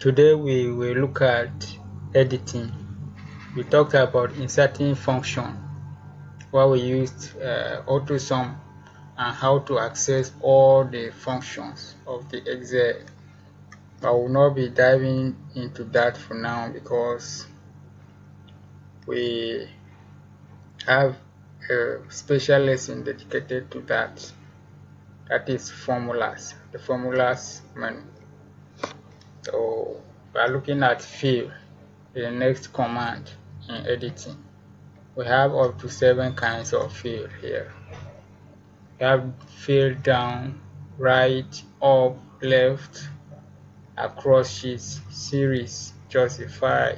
Today we will look at editing. We talked about inserting function where we used AutoSum and how to access all the functions of the Excel. I will not be diving into that for now because we have a special lesson dedicated to that. That is formulas, the formulas menu. So we are looking at fill, the next command in editing. We have up to 7 kinds of fill here. We have fill down, right, up, left, across sheets, series, justify,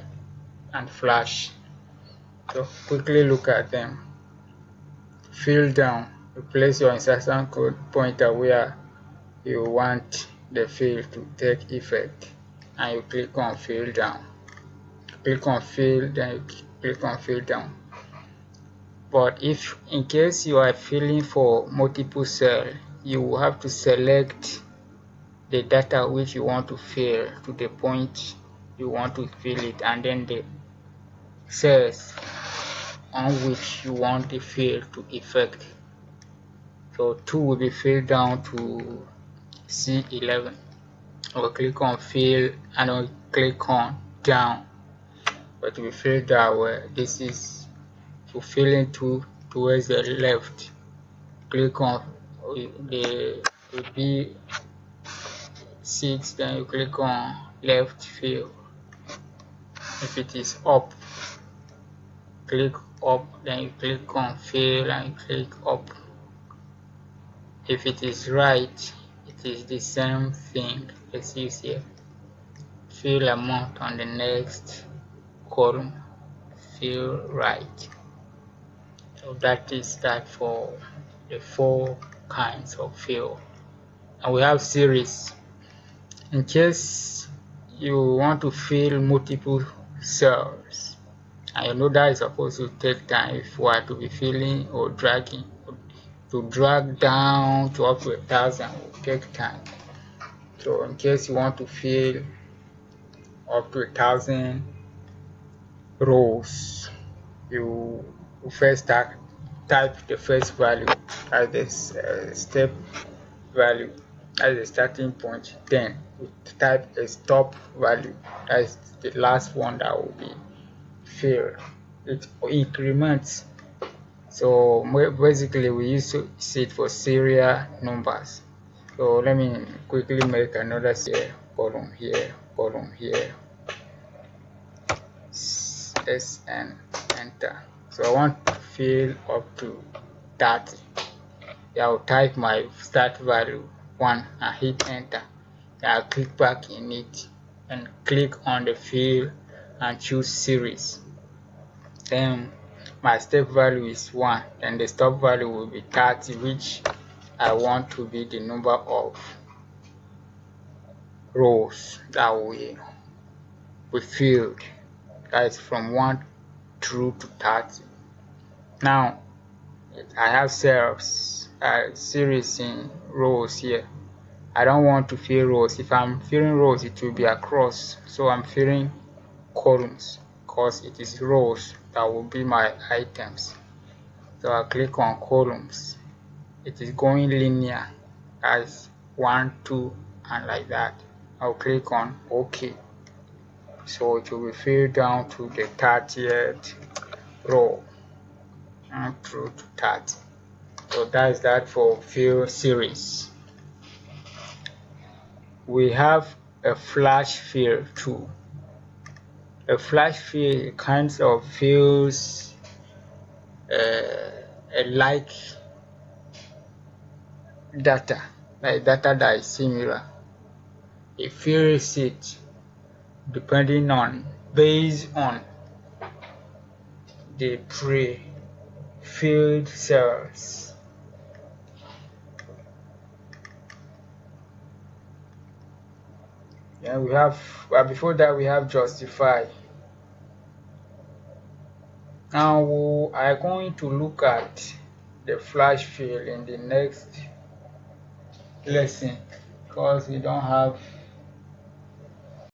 and flash. So quickly look at them. Fill down, you place your insertion code pointer where you want the fill to take effect, and you click on fill down. Click on fill, then you click on fill down. But if in case you are filling for multiple cells, you will have to select the data which you want to fill to the point you want to fill it, and then the cells on which you want the fill to effect. So 2 will be filled down to C11. We'll click on fill and we'll click on down, but we filled that way. This is to fill into towards the left. Click on the B6, then you click on left fill. If it is up, click up, then you click on fill and click up. If it is right, it is the same thing. Let's use here. Fill amount on the next column, fill right. So that is that for the 4 kinds of fill. And we have series. In case you want to fill multiple cells, and you know that is supposed to take time if you are to be filling or dragging. To drag down to up to 1,000 will take time. So in case you want to fill up to 1,000 rows, you first type the first value as this step value as the starting point, then you type a stop value, that is the last one that will be filled. It increments. So basically we use it for serial numbers. So let me quickly make another column here, column here, SN, enter. So I want to fill up to 30. I will type my start value 1 and hit enter. Then I'll click back in it and click on the fill and choose series. Then my step value is 1, and the stop value will be 30, which I want to be the number of rows that will be filled. That is from 1 through to 30. Now I have cells, series in rows here. I don't want to fill rows. If I'm filling rows, it will be across. So I'm filling columns because it is rows that will be my items. So I'll click on columns. It is going linear as 1, 2, and like that. I'll click on OK. So it will be filled down to the 30th row and through to 30. So that is that for fill series. We have a flash fill too. A flash fill kinds of fills like data, that is similar. It fills it based on the pre-filled cells. Then we have, before that we have justify. Now we are going to look at the flash fill in the next lesson because we don't have